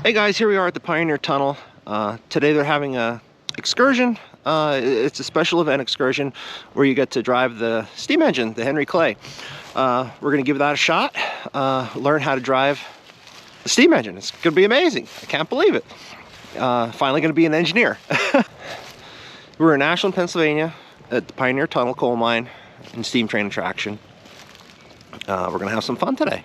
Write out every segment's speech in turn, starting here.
Hey guys, here we are at the Pioneer Tunnel. Today they're having a excursion. It's a special event excursion where you get to drive the steam engine, the Henry Clay. We're gonna give that a shot, learn how to drive the steam engine. It's gonna be amazing. I can't believe it. Finally gonna be an engineer. We're in Ashland, Pennsylvania at the Pioneer Tunnel coal mine and steam train attraction. We're gonna have some fun today.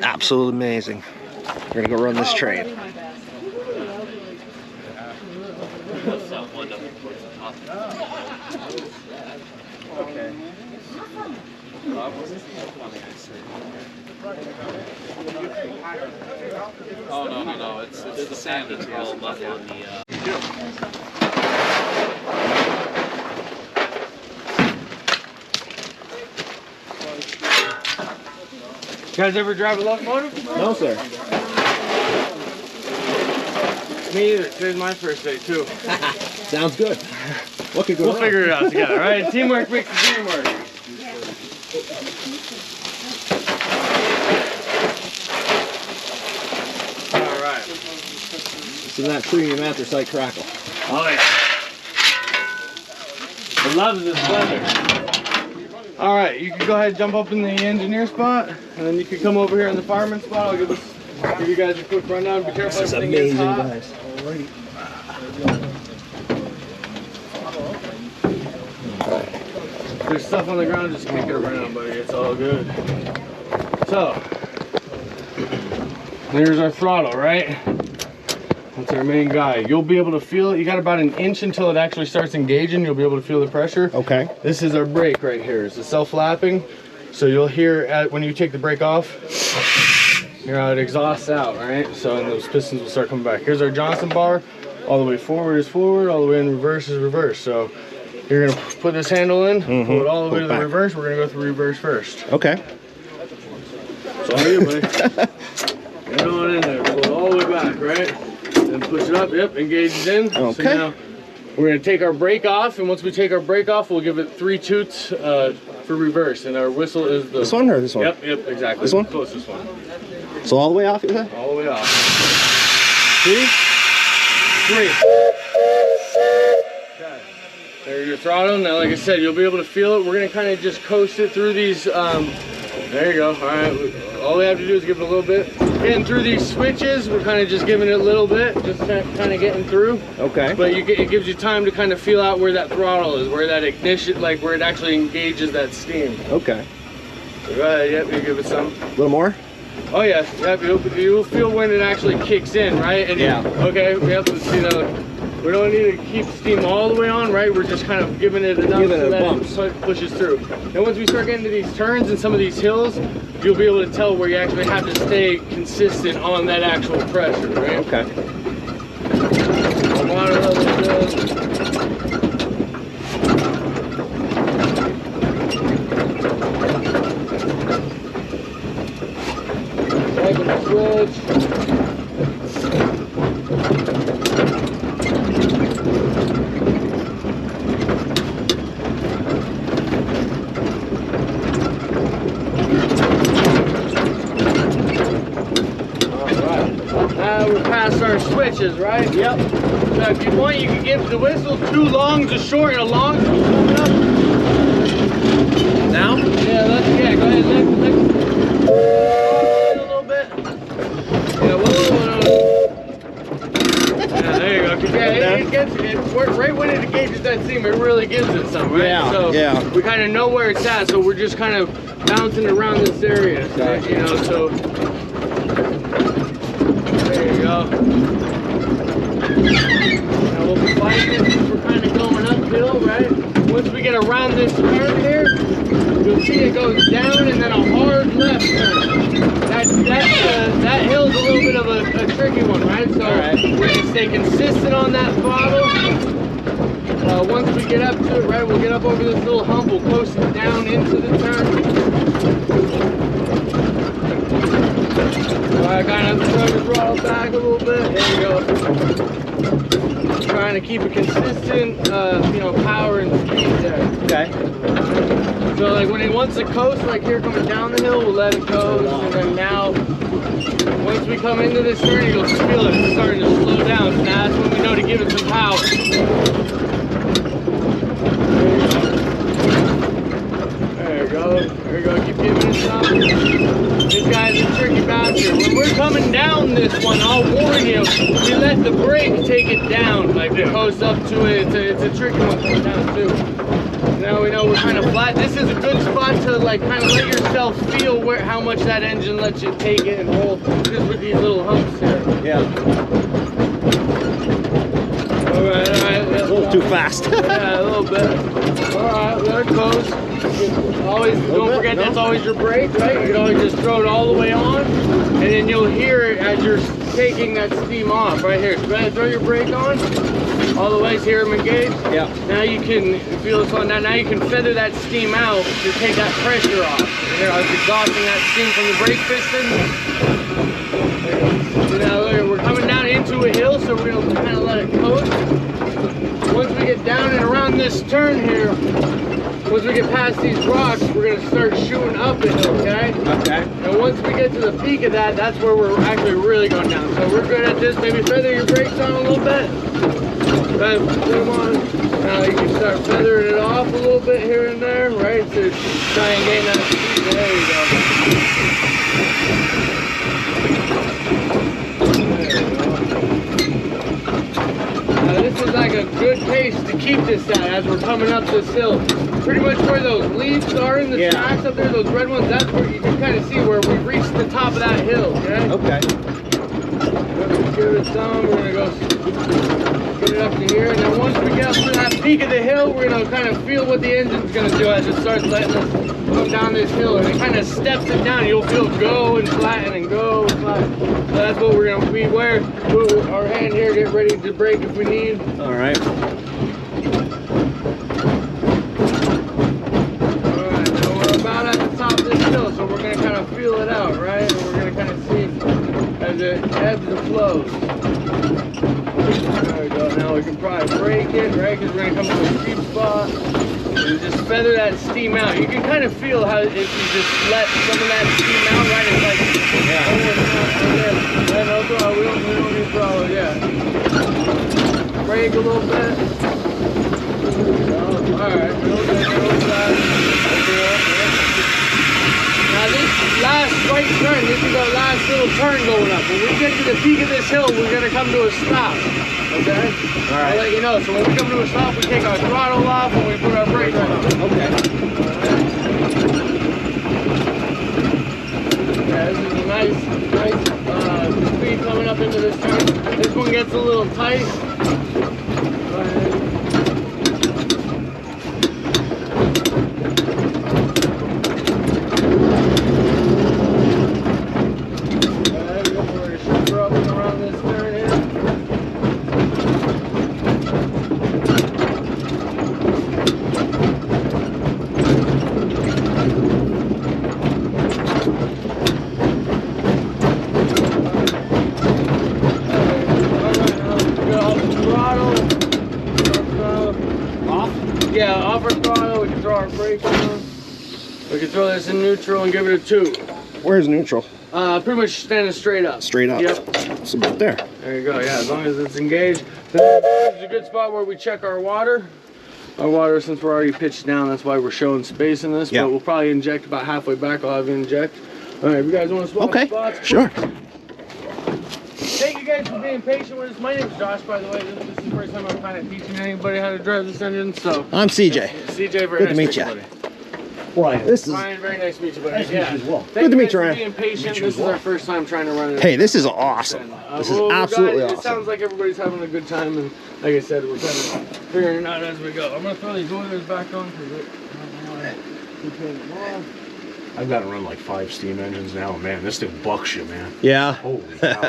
Absolutely amazing. We're gonna go run this train. Okay. Oh no, it's the sand that's rolled up on the You guys ever drive a locomotive? No, sir. Me either. Today's my first day too. Sounds good. What could go We'll wrong? figure it out together, right? Teamwork makes the dream work. All right. So that premium anthracite crackle. Oh yeah. I love this weather. All right, you can go ahead and jump up in the engineer spot, and then you can come over here in the fireman spot. I'll give you guys a quick rundown. Be careful, This is everything gets amazing, hot. guys. Alrighty. There's stuff on the ground, just kick it around, buddy. It's all good. So, there's our throttle, right? That's our main guy. You'll be able to feel it. You got about an inch until it actually starts engaging. You'll be able to feel the pressure. Okay. This is our brake right here. It's a self-lapping. So you'll hear when you take the brake off, hear how it exhausts out, right? So and those pistons will start coming back. Here's our Johnson bar. All the way forward is forward. All the way in reverse is reverse. So you're gonna put this handle in, pull it all the way to the reverse. We're gonna go through reverse first. Okay. So all you, buddy. Get going in there. Pull it all the way back, right? Then push it up. Yep, engages in. Okay. So now we're gonna take our brake off, and once we take our brake off, we'll give it 3 toots for reverse, and our whistle is the This one or this one? Yep, exactly. This one? The closest one. So all the way off, you said? All the way off. 2, 3. Okay. There's your throttle. Now, like I said, you'll be able to feel it. We're gonna kind of just coast it through these. There you go. All right. All we have to do is give it a little bit. Getting through these switches, we're kind of just giving it a little bit, just kind of getting through. Okay. But it gives you time to kind of feel out where that throttle is, where that ignition, like where it actually engages that steam. Okay. So go ahead. Yep. You give it some. A little more? Oh yeah, yep, you'll feel when it actually kicks in, right? And yeah. Okay, we have to see that. We don't need to keep steam all the way on, right? We're just kind of giving it enough so that it pushes through. And once we start getting to these turns and some of these hills, you'll be able to tell where you actually have to stay consistent on that actual pressure, right? Okay. The water level is good. Taking the switch. Our switches, right? Yep. So if you want, you can give the whistle 2 longs, a short, and a long. Now? Yeah, go ahead. Lift. that seam, it really gives it some, right? Yeah, so yeah. we kind of know where it's at, so we're just kind of bouncing around this area, Gotcha. you know, so there you go. Now we'll be fighting this, we're kind of going uphill, right? Once we get around this turn here, you'll see it goes down and then a hard left turn. That hill's a little bit of a tricky one, right? So we're gonna stay consistent on that throttle. Once we get up to it, right, we'll get up over this little hump, we'll coast it down into the turn. Alright, kind of throw the throttle back a little bit. There you go. Trying to keep a consistent, you know, power and speed there. Okay. So like when it wants to coast, like here coming down the hill, we'll let it coast, and then now, once we come into this turn, you'll feel it starting to slow down. So now that's when we know to give it some power. There you go. There you go. Keep giving it some. This guy's a tricky bastard. When we're coming down this one, I'll warn you, we let the brake take it down, like it coast up to it. It's a tricky one coming down too. Now we know we're kind of flat. This is a good spot to like kind of let yourself feel how much that engine lets you take it and roll, just with these little humps here. Yeah. All right. A little too fast. Yeah, a little bit. All right, let it coast. Always don't forget that's always your brake, right? You can always just throw it all the way on, and then you'll hear it as you're taking that steam off. Right here. So go ahead and throw your brake on. All the way, hear them engaged. Yeah. Now you can feel this one. Now you can feather that steam out to take that pressure off. There, I was exhausting that steam from the brake piston. So now we're coming down into a hill, so we're gonna kind of let it coast. Once we get down and around this turn here, once we get past these rocks, we're gonna start shooting up a hill, okay? Okay. And once we get to the peak of that, that's where we're actually really going down. So we're good at this. Maybe feather your brakes on a little bit. Put them on. Now you can start feathering it off a little bit here and there, right? To try and gain that speed. There you go. Now this is like a good pace to keep this at as we're coming up this hill. Pretty much where those leaves are in the tracks up there, those red ones, that's where you can kind of see where we reached the top of that hill, okay? Okay. Let's give it some. We're gonna go get it up to here, and then once we get up to that peak of the hill, we're gonna kind of feel what the engine's gonna do as it starts letting us come down this hill, and it kind of steps it down. You'll feel go and flatten and go and flatten. So that's what we're gonna be wearing. Put our hand here, get ready to brake if we need. All right. Alright, now we're about at the top of this hill, so we're gonna kind of feel it out, right? And we're gonna kind of see as it ebbs and flows. There we go. Now we can probably brake it, right? Because we're going to come to a steep spot and just feather that steam out. You can kind of feel how if you just let some of that steam out, right? It's like, yeah, no throttle. We don't need throttle yet. Brake a little bit. Alright, real good, real fast. Now this last right turn, this is our last little turn going up. When we get to the peak of this hill, we're going to come to a stop, okay? All right. I'll let you know. So when we come to a stop, we take our throttle off and we put our brakes on. Okay. Yeah, this is a nice speed coming up into this turn. This one gets a little tight. Go ahead. Yeah, off our throttle, we can throw our brakes on. We can throw this in neutral and give it a 2. Where's neutral? Pretty much standing straight up. Straight up. Yep. It's about there. There you go, yeah, as long as it's engaged. This is a good spot where we check our water. Our water, since we're already pitched down, that's why we're showing space in this, but we'll probably inject about halfway back. I'll have you inject. All right, you guys want to swap spots? Sure. Thank you guys for being patient with us. My name's Josh, by the way. This is first time I'm kind of teaching anybody how to drive this engine, so. I'm CJ. CJ, very Good to nice meet you. buddy. Ryan. This is Ryan, very nice to meet you, buddy. Nice to meet you as well. Thank Good to meet guys you, for Ryan. being patient. Meet you This as is well. our first time trying to run it. Hey, this is awesome. This is absolutely It awesome. sounds like everybody's having a good time, and like I said, we're kind of figuring it out as we go. I'm gonna throw these oilers back on because I don't want to keep hitting them off. I've got to run like 5 steam engines now. Man, this thing bucks you, man. Yeah. Holy cow.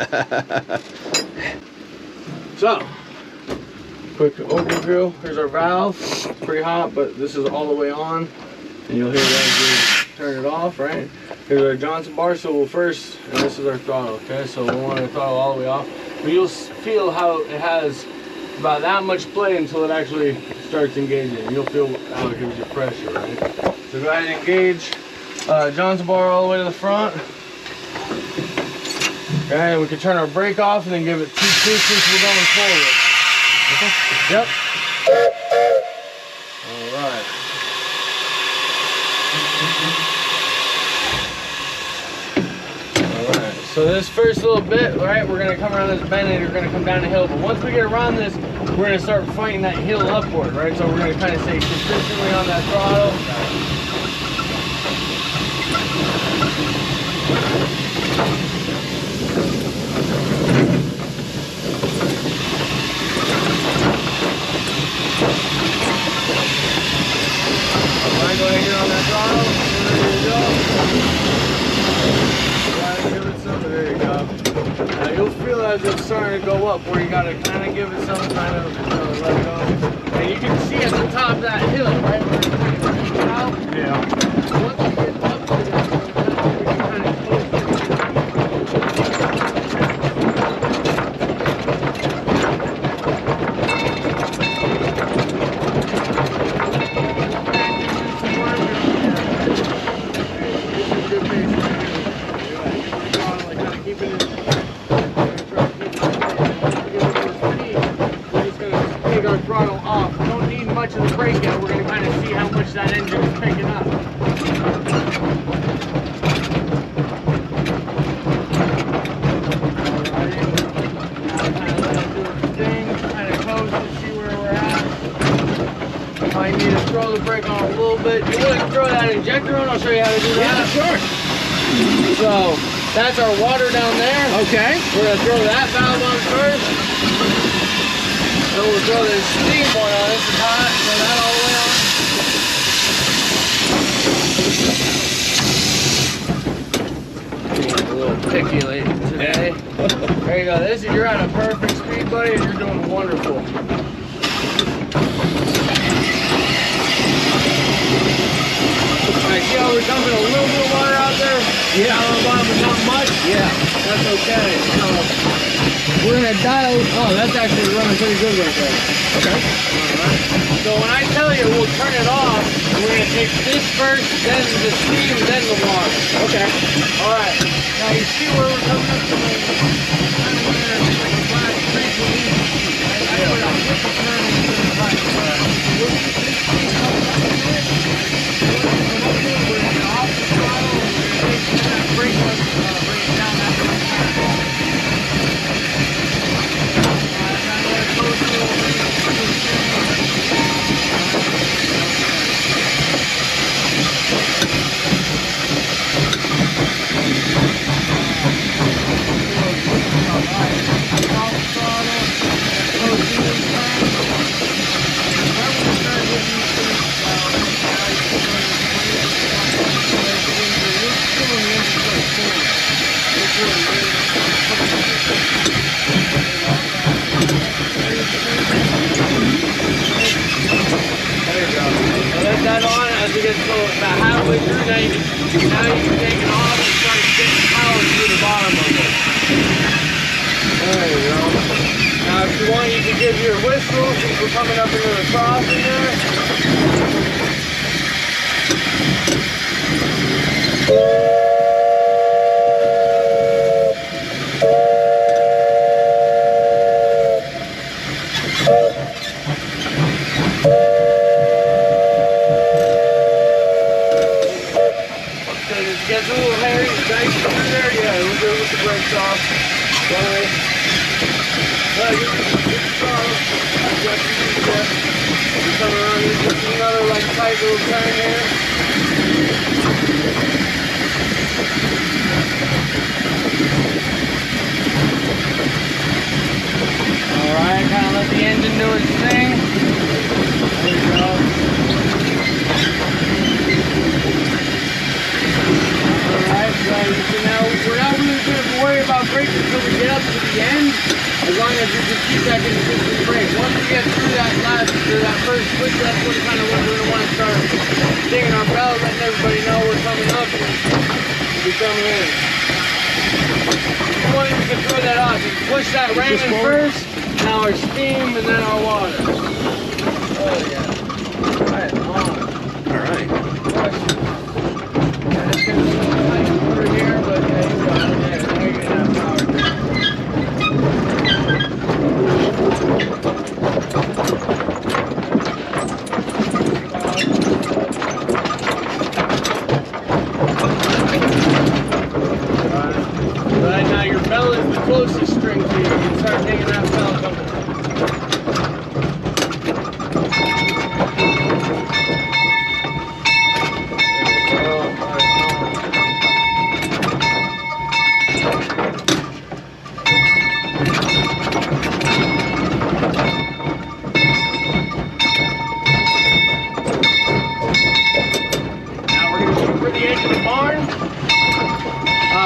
So, quick overview. Here's our valve. It's pretty hot, but this is all the way on. And you'll hear that as we turn it off, right? Here's our Johnson bar. So we'll first, and this is our throttle, okay? So we'll want to throttle all the way off. But you'll feel how it has about that much play until it actually starts engaging. You'll feel how it gives you pressure, right? So go ahead and engage Johnson bar all the way to the front. Okay, we can turn our brake off and then give it 2 tweaks as we're going forward. Okay. Yep. All right. All right. So this first little bit, right, we're gonna come around this bend and we're gonna come down the hill. But once we get around this, we're gonna start fighting that hill upward, right? So we're gonna kind of stay consistently on that throttle. Alright, go ahead and get on that throttle. There you go. Go ahead and give it some. There you go. Now you'll feel as it's starting to go up where you gotta kind of give it some kind of let it go. And you can see at the top of that hill, right? Where it's going out. Yeah. Once you get up to that, you can kind of close it. Throttle off. We don't need much of the brake yet. We're going to kind of see how much that engine is picking up. Kind of close to see where we're at. Might need to throw the brake on a little bit. You want to throw that injector on? I'll show you how to do that. Yeah, sure. So that's our water down there. Okay. We're going to throw that valve on first. So we'll throw this steam one on. This is hot. Throw that all the way on. Being a little picky lady today. There you go. This is, you're at a perfect speed, buddy, and you're doing wonderful. Alright, see how we're dumping a little bit of water out there? Yeah. Down on the bottom, but not much? Yeah. That's okay. So we're gonna dial. Oh, that's actually running pretty good right there. Okay. Alright. So when I tell you we'll turn it off, we're gonna take this first, then the steam, then the water. Okay. Alright. Now you see where we're coming up to the kind of where the black streak will lead. I put a flip the turn into the right. We'll keep this steam coming up to it. We're gonna come up here, we're gonna get off the throttle, we're gonna take that brake up, bring it down that way. Let that on as we get to about halfway through. Now you can take it off and start getting power through the bottom of it. There you go. Now if you want, you can give your whistle since we're coming up into the crossing there. Gets a little hairy, nice through there, yeah, we'll do it with the brakes off. Go away. Come around, just another like tight little turn here. Alright, kind of let the engine do its thing. There you go. Alright, so now we're not really going to worry about braking until we get up to the end, as long as we just keep that consistent brake. Once we get through that first switch, that's when kind of when we're going to want to start dinging our bell, letting everybody know we're coming up and we'll be coming in. Before we can throw that off, you push that ram in first, now our steam, and then our water. Oh yeah. Right on. Alright. Yeah, it's going to be a little tight over here, but yeah, you got it. Yeah, now you're going to have power. Right now your bell is the closest string to you. You can start taking that bell coming.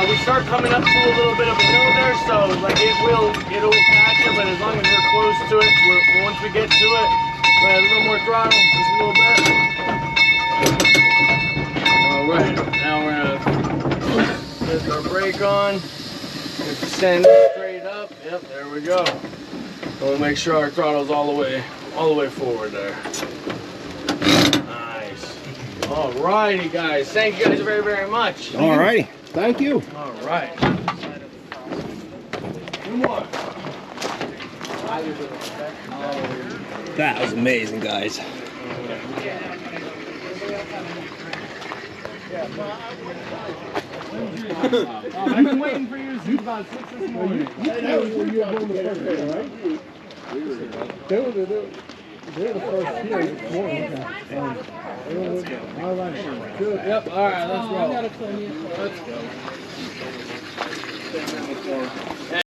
We start coming up to a little bit of a hill there, so like it'll catch it, but as long as we're close to it, once we get to it, we'll add a little more throttle, just a little bit. Alright, now we're gonna set our brake on, send it straight up. Yep, there we go. We'll make sure our throttle's all the way forward there. Nice. Alrighty guys, thank you guys very, very much. Alrighty. Thank you. All right. Two more. That was amazing, guys. I've been waiting for you since about 6 this morning. That was when you were going the first day, right? They were the first here this morning. All right. Good. Yep, all right, let's roll. Let's go.